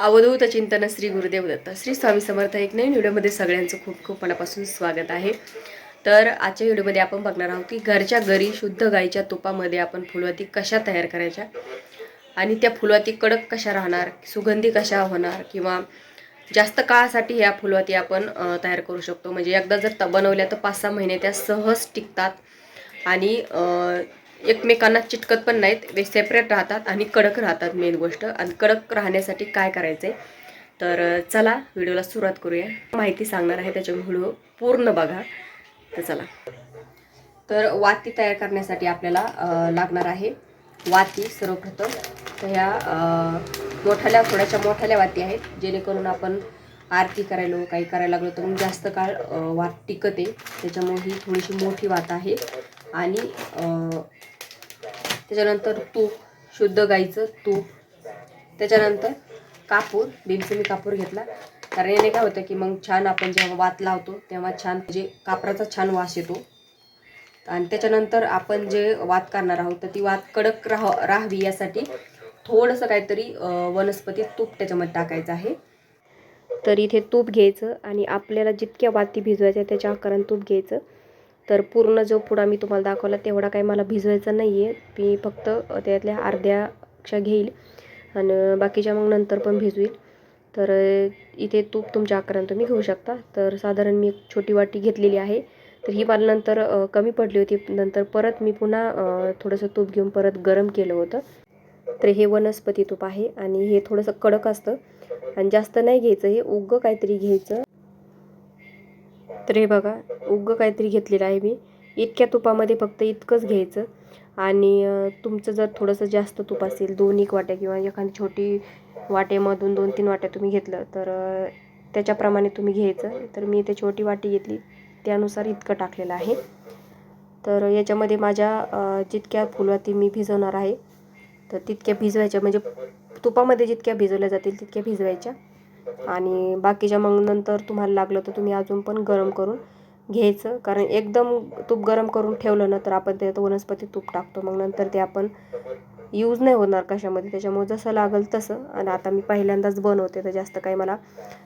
अवधूत चिंतन श्री गुरुदेव दत्त श्री स्वामी समर्थ एक नवीन व्हिडिओमध्ये सगळ्यांचं खूप खूप मनापासून स्वागत आहे। तर आजच्या व्हिडिओमध्ये आपण बघणार आहोत की घरच्या घरी शुद्ध गाईच्या तुपामध्ये आपण फुलवाती कशा तयार करायच्या आणि त्या फुलवाती कडक कशा राहणार, सुगंधी कशा होणार किंवा जास्त काळासाठी या फुलवाती आपण तयार करू शकतो। म्हणजे एकदा जर बनवल्या तर 5-6 महिने त्या सहज टिकतात आणि एकमेकांना चिटकत पण नाहीत, सेपरेट राहतात आणि कडक राहतात। मेन गोष्ट आणि कडक राहण्यासाठी काय करायचंय तर चला व्हिडिओला सुरुवात करूया। माहिती सांगणार आहे त्याच्यामुळे व्हिडिओ पूर्ण बघा। तर चला, तर वाती तयार करण्यासाठी आपल्याला लागणार आहे वाती। सर्वप्रथम तर ह्या मोठ्याल्या थोड्याशा मोठ्याल्या वाती आहेत, जेणेकरून आपण आरती करायला काही करायला लागलो तर जास्त काळ वात टिकते, त्याच्यामुळे ही थोडीशी मोठी वात आहे। आणि त्याच्यानंतर तूप, शुद्ध गाईचं तूप, त्याच्यानंतर कापूर, भीमसेनी कापूर घेतला, कारण याने काय होतं की मग छान आपण जेव्हा वात लावतो तेव्हा छान म्हणजे कापराचा छान वास येतो। आणि त्याच्यानंतर आपण जे वात करणार आहोत तर ती वात कडक राहावी यासाठी थोडंसं काहीतरी वनस्पती तूप त्याच्यामध्ये टाकायचं आहे। तर इथे तूप घ्यायचं आणि आपल्याला जितक्या वाती भिजवायच्या त्याच्या आकाराने तूप घ्यायचं। तर पूर्ण जो पुडा मी तुम्हाला दाखवला तेवढा काही मला भिजवायचा नाही आहे, मी फक्त त्यातल्या अर्ध्याक्षा घेईल आणि बाकीच्या मग नंतर पण भिजवेल। तर इथे तूप तुमच्या आकाराने तुम्ही घेऊ शकता। तर साधारण मी एक छोटी वाटी घेतलेली आहे, तर ही मला नंतर कमी पडली होती, नंतर परत मी पुन्हा थोडंसं तूप घेऊन परत गरम केलं होतं। तर हे वनस्पती तूप आहे आणि हे थोडंसं कडक असतं आणि जास्त नाही घ्यायचं, हे उग्ग काहीतरी घ्यायचं। तर हे बघा, उग्ग काहीतरी घेतलेलं आहे मी, इतक्या तुपामध्ये फक्त इतकंच घ्यायचं। आणि तुमचं जर थोडंसं जास्त तूप असेल, 2-1 वाट्या किंवा एखादी छोटी वाटेमधून 2-3 वाट्या तुम्ही घेतलं तर त्याच्याप्रमाणे तुम्ही घ्यायचं। तर मी इथे छोटी वाटी घेतली त्यानुसार इतकं टाकलेलं आहे। तर याच्यामध्ये माझ्या जितक्या फुलवाती मी भिजवणार आहे तर तितक्या भिजवायच्या, म्हणजे तुपामध्ये जितक्या भिजवल्या जातील तितक्या भिजवायच्या। आणि बाकीच्या मग नंतर तुम्हाला लागलं तर तुम्ही अजून पण गरम करून घ्यायचं, कारण एकदम तूप गरम करून ठेवलं ना तर आपण त्यात वनस्पती तूप टाकतो, मग नंतर ते आपण यूज नाही होणार कशामध्ये, त्याच्यामुळे जसं लागल तसं। आणि आता मी पहिल्यांदाच बनवते तर जास्त काही मला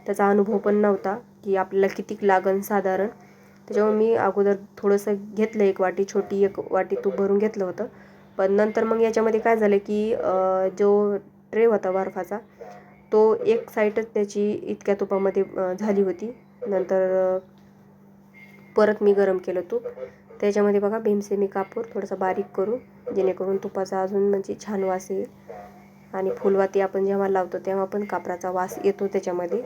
त्याचा अनुभव पण नव्हता की आपल्याला किती लागन साधारण, त्याच्यामुळे मी अगोदर थोडंसं घेतलं, 1 वाटी, छोटी 1 वाटी तूप भरून घेतलं होतं। पण नंतर मग याच्यामध्ये काय झालं की जो ट्रे होता बर्फाचा तो एक साईडच त्याची इतक्या तुपामध्ये झाली होती। नंतर परत मी गरम केलं तूप, त्याच्यामध्ये बघा भीमसेनी कापूर थोडासा बारीक करू, जेणेकरून तुपाचा अजून म्हणजे छान वास येईल। आणि फुलवाती आपण जेव्हा लावतो तेव्हा पण कापराचा वास येतो त्याच्यामध्ये,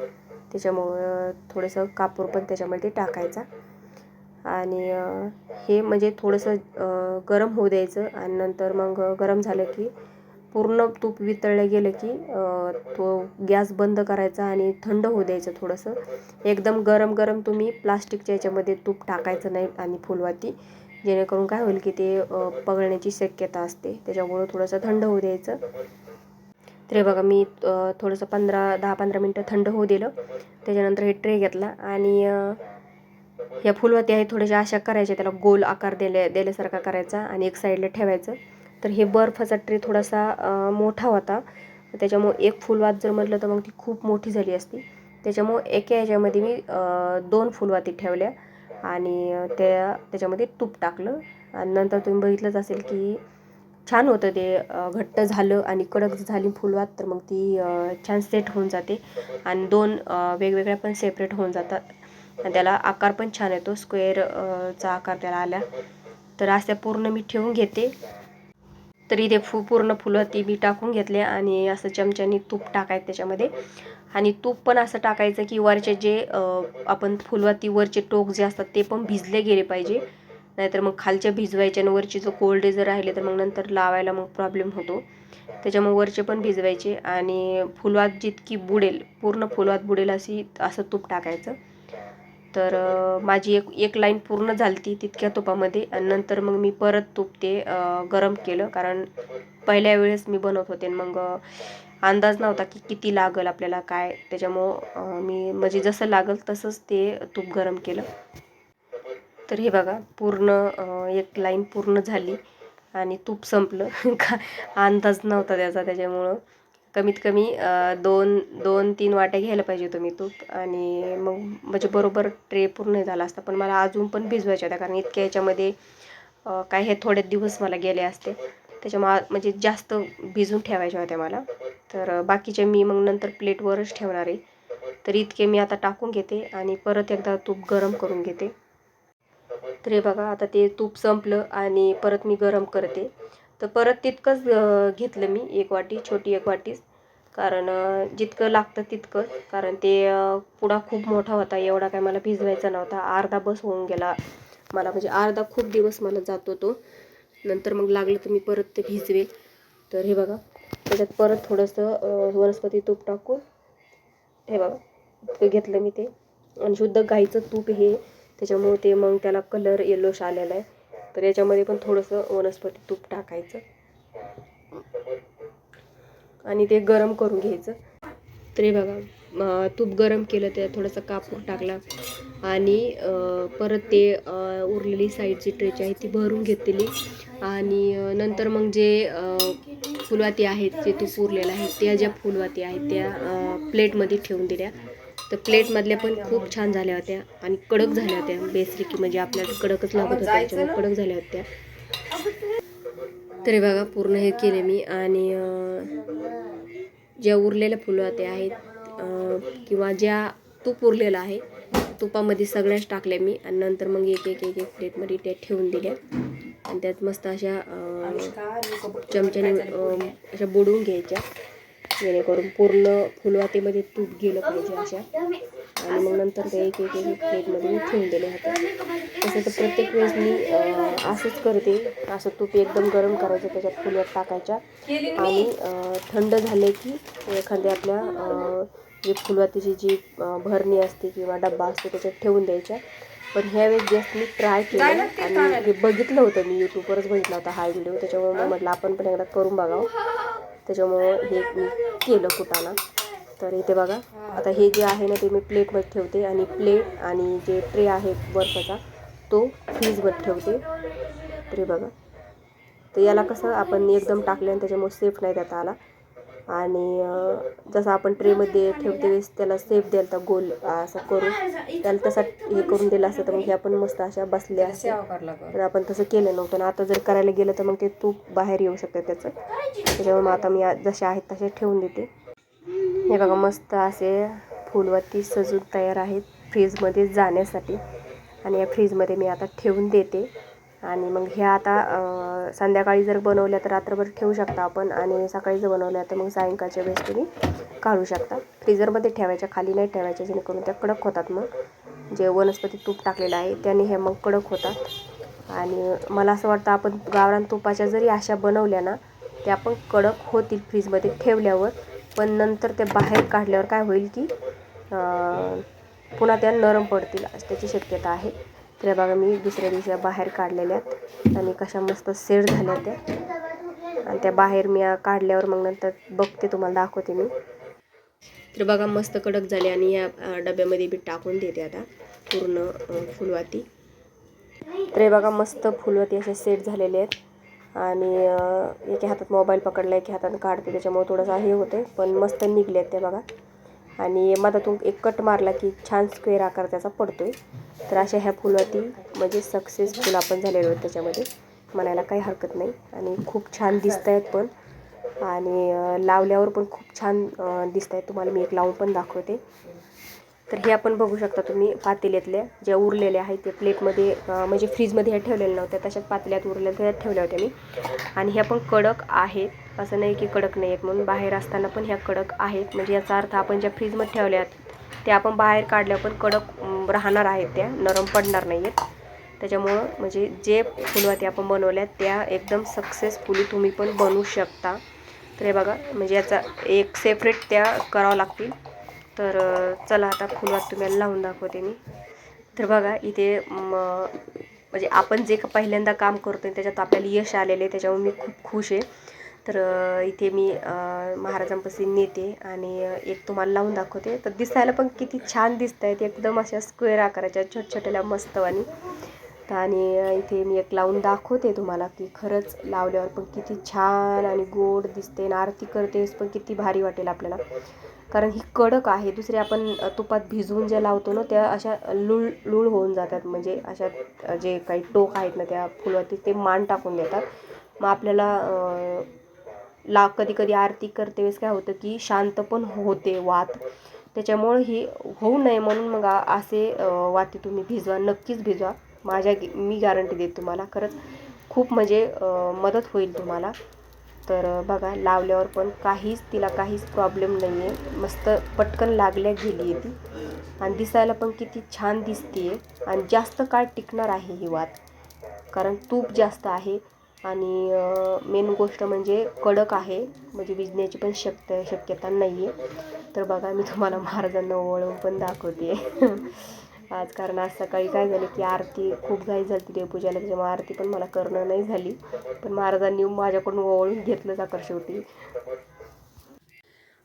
त्याच्यामुळं थोडंसं कापूर पण त्याच्यामध्ये टाकायचा। आणि हे म्हणजे थोडंसं गरम होऊ द्यायचं। आणि नंतर मग गरम झालं की पूर्ण तूप वितळलं गेलं की तो गॅस बंद करायचा आणि थंड होऊ द्यायचं थोडंसं। एकदम गरम गरम तुम्ही प्लास्टिकच्या याच्यामध्ये तूप टाकायचं नाही आणि फुलवाती, जेणेकरून काय होईल की ते पगळण्याची शक्यता असते, त्याच्यामुळं थोडंसं थंड होऊ द्यायचं। तर हे बघा, मी थोडंसं 10-15 मिनटं थंड होऊ दिलं, त्याच्यानंतर हे ट्रे घेतला आणि ह्या फुलवाती आहे थोड्याशा अशा करायच्या, त्याला गोल आकार दिल्यासारखा करायचा आणि एक साईडला ठेवायचं। तर हे बर्फाचा ट्रे थोडासा मोठा होता, त्याच्यामुळे एक फुलवात जर म्हटलं तर मग ती खूप मोठी झाली असती, त्याच्यामुळे एका ह्याच्यामध्ये मी 2 फुलवाती ठेवल्या आणि त्याच्यामध्ये तूप टाकलं। आणि नंतर तुम्ही बघितलंच असेल की छान होतं ते, घट्ट झालं आणि कडक झाली फुलवात तर मग ती छान सेट होऊन जाते आणि 2 वेगवेगळ्या पण सेपरेट होऊन जातात आणि त्याला आकार पण छान येतो, स्क्वेअरचा आकार त्याला आला। तर अशा पूर्ण मी ठेवून घेते। तर इथे पूर्ण फुलवाती मी टाकून घेतले आणि असं चमच्याने तूप टाकायचं त्याच्यामध्ये। आणि तूप पण असं टाकायचं की वरचे जे आपण फुलवाती वरचे टोक जे असतात ते पण भिजले गेले पाहिजे, नाहीतर मग खालच्या भिजवायचे आणि वरचे जो कोल्ड जर राहिले तर मग नंतर लावायला मग प्रॉब्लेम होतो, त्याच्यामुळे वरचे पण भिजवायचे। आणि फुलवात जितकी बुडेल, पूर्ण फुलवात बुडेल असं तूप टाकायचं। तर माझी एक लाईन पूर्ण झाली तितक्या तुपामध्ये आणि नंतर मग मी परत तूप ते गरम केलं, कारण पहिल्या वेळेस मी बनवत होते मग अंदाज नव्हता की किती लागल आपल्याला काय, त्याच्यामुळं मी म्हणजे जसं लागल तसंच ते तूप गरम केलं। तर हे बघा, पूर्ण एक लाईन पूर्ण झाली आणि तूप संपलं का अंदाज नव्हता त्याचा, त्याच्यामुळं कमीत कमी 2-3 वाट्या घ्यायला पाहिजे तुम्ही तूप. आणि मग म्हणजे बरोबर ट्रे पूर्ण झाला असता. पण मला अजून पण भिजवायच्या होत्या, कारण इतक्या याच्यामध्ये काय हे थोडे दिवस मला गेले असते, त्याच्यामुळे म्हणजे जास्त भिजून ठेवायच्या होत्या मला. तर बाकीचे मी मग नंतर प्लेटवरच ठेवणार आहे. तर इतके मी आता टाकून घेते आणि परत एकदा तूप गरम करून घेते. तर हे बघा, आता ते तूप संपलं आणि परत मी गरम करते. तर परत तितकंच घेतलं मी, 1 वाटी, छोटी 1 वाटीच, कारण जितकं लागतं तितकं. कारण ते पुडा खूप मोठा होता, एवढा काय मला भिजवायचा नव्हता. अर्धा बस होऊन गेला मला, म्हणजे अर्धा खूप दिवस मला जातो तो. नंतर मग लागलं तर मी परत ते भिजवे. तर हे बघा, त्याच्यात परत थोडंसं वनस्पती तूप टाकून हे बघा ते घेतलं मी ते. आणि शुद्ध गाईचं तूप हे, त्याच्यामुळे ते मग त्याला कलर येलोश आलेला आहे. तर याच्यामध्ये पण थोडंसं वनस्पती तूप टाकायचं आणि ते गरम करून घ्यायचं. तर हे बघा, तूप गरम केलं, त्यात थोडासा कापूर टाकला आणि परत ते उरलेली साईडची ट्रेची आहे ती भरून घेतली. आणि नंतर मग जे फुलवाती आहेत, जे तूप उरलेलं आहे, त्या ज्या फुलवाती आहेत त्या प्लेटमध्ये ठेवून दिल्या. तर प्लेटमधल्या पण खूप छान झाल्या होत्या आणि कडक झाल्या होत्या. बेसिक म्हणजे आपल्याला कडकच लागत होत्या, त्याच्यामुळे कडक झाल्या होत्या. तरी बघा, पूर्ण हे केले मी. आणि ज्या उरलेल्या फुलवात्या आहेत किंवा ज्या तूप उरलेलं आहे, तुपामध्ये सगळ्याच टाकल्या मी. आणि नंतर मग एक एक एक एक प्लेटमध्ये त्या ठेवून दिल्या. आणि त्यात मस्त अशा चमच्याने अशा बुडवून घ्यायच्या, जेणेकरून पूर्ण फुलवातीमध्ये तूप गेलं पाहिजे अशा. आणि मग नंतर ते एक एक एक प्लेटमध्ये मी ठेवून दिले होते. तसं तर प्रत्येक वेळेस मी असंच करते. असं तूप एकदम गरम करायचं, त्याच्यात फुलवात टाकायच्या आणि थंड झाले की एखाद्या आपल्या जी फुलवातीची जी भरणी असते किंवा डब्बा असतो त्याच्यात ठेवून द्यायच्या. पण ह्यावेळेस जस्ट मी ट्राय केलं आणि हे बघितलं होतं मी, यूट्यूबवरच बघितला होता हा व्हिडिओ. त्याच्यामुळे मग म्हटलं आपण पण एकदा करून बघावं. त्याच्यामुळं हे मी केलं कुटाणा. तर इथे बघा, आता हे जे आहे ना ते मी प्लेटमध्ये ठेवते. आणि प्लेट आणि जे ट्रे आहे बर्फाचा तो फ्रीजमध्ये ठेवते. तरी बघा, तर याला कसं आपण एकदम टाकलं आणि त्याच्यामुळे सेफ नाही देता आला. आणि जसं आपण ट्रेमध्ये ठेवते वेळेस त्याला सेफ द्यायला तर गोल असं करून त्याला तसा हे करून दिलं असतं, तर मग ह्या पण मस्त अशा बसल्या असते. तर आपण तसं केलं नव्हतं. आणि आता जर करायला गेलं तर मग ते तूप बाहेर येऊ शकतं त्याचं. त्याच्यामुळे मग आता मी जसे आहेत तसे ठेवून देते. हे बघा, मस्त असे फुलवाती सजून तयार आहेत फ्रीजमध्ये जाण्यासाठी. आणि या फ्रीजमध्ये मी आता ठेवून देते. आणि मग ह्या आता संध्याकाळी जर बनवल्या तर रात्रभर ठेवू शकता आपण. आणि सकाळी जर बनवल्या तर मग सायंकाळच्या वेळेस तुम्ही काढू शकता. फ्रीजरमध्ये ठेवायच्या, खाली नाही ठेवायच्या, जेणेकरून त्या कडक होतात. मग जे वनस्पती तूप टाकलेलं आहे त्याने हे मग कडक होतात. आणि मला असं वाटतं आपण गावरान तुपाच्या जरी अशा बनवल्या ना, त्या पण कडक होतील फ्रीजमध्ये ठेवल्यावर. पण नंतर ते बाहेर काढल्यावर काय होईल की पुन्हा त्या नरम पडतील, त्याची शक्यता आहे. तर बघा, मी दुसऱ्या दिवशी बाहेर काढलेल्यात आणि कशा मस्त सेट झाल्या त्या. आणि त्या बाहेर मी काढल्यावर मग नंतर बघते, तुम्हाला दाखवते मी. तर बघा, मस्त कडक झाले. आणि या डब्यामध्ये मी टाकून देते आता पूर्ण फुलवाती. तर बघा, मस्त फुलवाती असे सेट झालेले आहेत. आणि एका हातात मोबाईल पकडला, एका हातात काढते, त्याच्यामुळे थोडंसं हे होते, पण मस्त निघले आहेत ते बघा. आणि मधातून एक कट मारला की छान स्क्वेअर आकार त्याचा पडतोय. तर अशा ह्या फुलवाती म्हणजे सक्सेसफुल आपण झालेलो आहेत त्याच्यामध्ये, म्हणायला काही हरकत नाही. आणि खूप छान दिसत आहेत पण. आणि लावल्यावर पण खूप छान दिसत आहेत. तुम्हाला मी एक लावून पण दाखवते. तर हे आपण बघू शकता तुम्ही, पातेल्यातल्या ज्या उरलेल्या आहेत त्या प्लेटमध्ये म्हणजे फ्रीजमध्ये ह्या ठेवलेल्या नव्हत्या, तशाच पातेल्यात उरलेल्या त्यात ठेवल्या होत्या मी. आणि ह्या पण कडक आहेत, असं नाही की कडक नाही आहेत म्हणून. बाहेर असताना पण ह्या कडक आहेत, म्हणजे याचा अर्थ आपण ज्या फ्रीजमध्ये ठेवल्यात त्या आपण बाहेर काढल्या पण कडक राहणार आहेत, त्या नरम पडणार नाही आहेत. त्याच्यामुळं म्हणजे जे फुलवाती आपण बनवल्यात त्या एकदम सक्सेसफुली तुम्ही पण बनवू शकता. तर हे बघा, म्हणजे याचा एक सेपरेट त्या करावं लागतील. तर चला आता फुलवात तुम्हाला लावून दाखवते मी. तर बघा, इथे म्हणजे आपण जे पहिल्यांदा काम करतो त्याच्यात आपल्याला यश आलेले, त्याच्यामुळे मी खूप खुश आहे. तर इथे मी महाराजांपाशी नेते आणि एक तुम्हाला लावून दाखवते. तर दिसायला पण किती छान दिसत आहेत, एकदम अशा स्क्वेअर आकाराच्या छोट्या छोट्याला मस्तवानी. आणि इथे मी एक लावून दाखवते तुम्हाला की खरंच लावल्यावर पण किती छान आणि गोड दिसते आणि आरती करतेस पण किती भारी वाटेल आपल्याला. कारण ही कडक आहे. दुसरे आपण तुपात भिजवून ज्या लावतो ना त्या अशा लूळ होऊन जातात, म्हणजे अशा जे काही टोक आहेत ना त्या फुलवाती ते मान टाकून देतात. मग आपल्याला कधी कधी आरती करते वेळेस काय होतं की शांत पण होते वात. त्याच्यामुळे ही होऊ नये म्हणून मग असे वाती तुम्ही भिजवा, नक्कीच भिजवा. मी गॅरंटी देते तुम्हाला, खरंच खूप म्हणजे मदत होईल तुम्हाला. तर बघा लावल्यावर पण तिला काहीच प्रॉब्लेम नाही आहे. मस्त पटकन लागल्या गेली आहे ती आणि दिसायला पण किती छान दिसते आहे आणि जास्त काळ टिकणार आहे ही वात, कारण तूप जास्त आहे आणि मेन गोष्ट म्हणजे कडक आहे, म्हणजे विजण्याची पण शक्यता नाही आहे. तर बघा मी तुम्हाला महाराजांना ओवाळून पण दाखवते आज, कारण आज सकाळी काय झालं की आरती खूप घाई झाली देवपूजाला, त्याच्यामुळे आरती पण मला करणं नाही झाली. पण महाराजांनी माझ्याकडून ओवाळून घेतलं आकर शेवटी.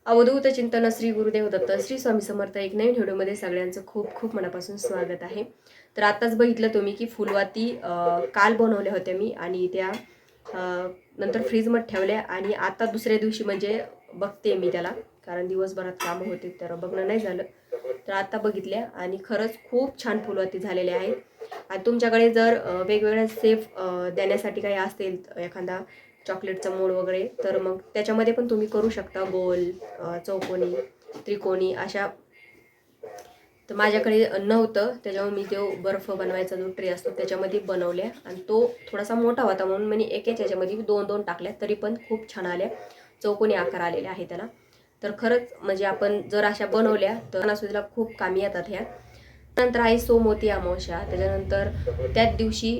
अवधूत चिंतन श्री गुरुदेव दत्त श्री स्वामी समर्थ एक नवीन व्हिडिओमध्ये सगळ्यांचं खूप खूप मनापासून स्वागत आहे. तर आताच बघितलं तुम्ही की फुलवाती काल बनवल्या होत्या मी आणि त्या नंतर फ्रीजमध्ये ठेवल्या आणि आता दुसऱ्या दिवशी म्हणजे बघते मी त्याला, कारण दिवसभरात कामं होते तर बघणं नाही झालं. तर आता बघितल्या आणि खरंच खूप छान फुलवाती झालेल्या आहेत. आणि तुमच्याकडे जर वेगवेगळ्या सेफ देण्यासाठी काही असेल, एखादा चॉकलेटचा मोड वगैरे, तर मग त्याच्यामध्ये पण तुम्ही करू शकता, गोल, चौकोनी, त्रिकोणी अशा. तर माझ्याकडे नव्हतं त्याच्यामुळे मी तो बर्फ बनवायचा जो ट्रे असतो त्याच्यामध्ये बनवल्या आणि तो थोडासा मोठा होता म्हणून मी एकेच याच्यामध्ये 2-2 टाकल्या, तरी पण खूप छान आल्या, चौकोनी आकार आलेले आहे त्याला. तर खरंच म्हणजे आपण जर अशा बनवल्या तर सणासुदीला खूप कामी येतात ह्या. नंतर आहे सोमवती अमावस्या, त्याच्यानंतर त्याच दिवशी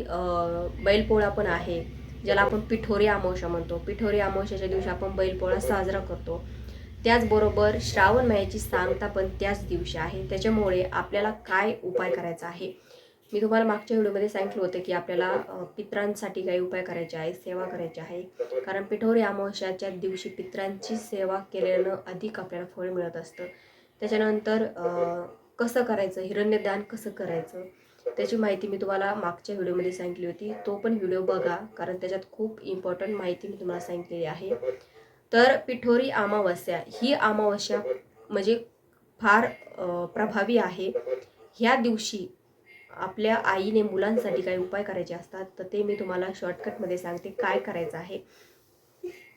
बैलपोळा पण आहे, ज्याला आपण पिठोरी अमावस्या म्हणतो. पिठोरी अमावस्याच्या दिवशी आपण बैलपोळा साजरा करतो. त्याचबरोबर श्रावण महिन्याची सांगता पण त्याच दिवशी आहे. त्याच्यामुळे आपल्याला काय उपाय करायचा आहे, मी तुम्हाला मागच्या व्हिडिओमध्ये सांगितलं होतं की आपल्याला पितरांसाठी काही उपाय करायचे आहे, सेवा करायची आहे. कारण पिठोरी अमावस्याच्या दिवशी पितरांची सेवा केल्यानं अधिक आपल्याला फळ मिळत असतं. त्याच्यानंतर कसं करायचं, हिरण्यदान कसं करायचं, त्याची माहिती मी तुम्हाला मागच्या व्हिडिओमध्ये सांगितली होती. तो पण व्हिडिओ बघा, कारण त्याच्यात खूप इम्पॉर्टंट माहिती मी तुम्हाला सांगितलेली आहे. तर पिठोरी अमावस्या ही अमावस्या म्हणजे फार प्रभावी आहे. ह्या दिवशी आपल्या आईने मुलांसाठी काही उपाय करायचे असतात, तर ते मी तुम्हाला शॉर्टकटमध्ये सांगते काय करायचं आहे.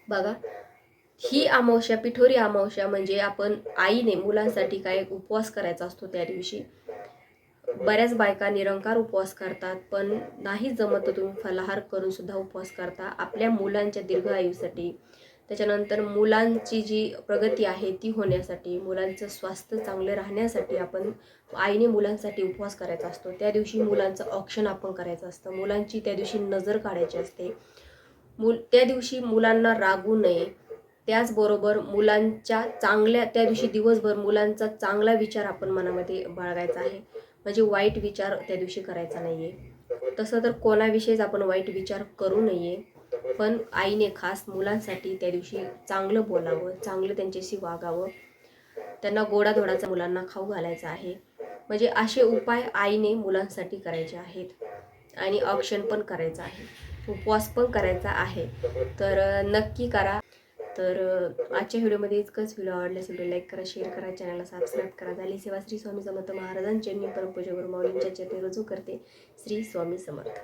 बघा, ही अमावस्या, पिठोरी अमावस्या म्हणजे आपण आईने मुलांसाठी काय उपवास करायचा असतो. त्या दिवशी बऱ्याच बायका निरंकार उपवास करतात, पण नाही जमत तर तुम्ही फलाहार करून सुद्धा उपवास करता आपल्या मुलांच्या दीर्घ आयुसाठी. त्याच्यानंतर मुलांची जी प्रगती आहे ती होण्यासाठी, मुलांचं स्वास्थ्य चांगलं राहण्यासाठी आपण आईने मुलांसाठी उपवास करायचा असतो. त्या दिवशी मुलांचं औक्षण आपण करायचं असतं, मुलांची त्या दिवशी नजर काढायची असते. त्या दिवशी मुलांना रागवू नये. त्याचबरोबर मुलांच्या चांगल्या, त्या दिवशी दिवसभर मुलांचा चांगला विचार आपण मनामध्ये बाळगायचा आहे, म्हणजे वाईट विचार त्या दिवशी करायचा नाहीये. तसं तर कोणाविषयीच आपण वाईट विचार करू नये, पण आईने खास मुलांसाठी त्या दिवशी चांगलं बोलावं, चांगलं त्यांच्याशी वागावं, त्यांना गोडाधोडाचा मुलांना खाऊ घालायचा आहे. म्हणजे असे उपाय आईने मुलांसाठी करायचे आहेत आणि औक्षण पण करायचं आहे, उपवास पण करायचा आहे. तर नक्की करा. तर आजच्या व्हिडिओमध्ये इतकंच. व्हिडिओ आवडला असेल तर लाईक करा, शेअर करा, चॅनलला सबस्क्राईब करा. झाली सेवा श्री स्वामी समर्थ महाराजांच्या परमपूज्य गुरु माऊलींच्या चरणी रुजू करते. श्री स्वामी समर्थ.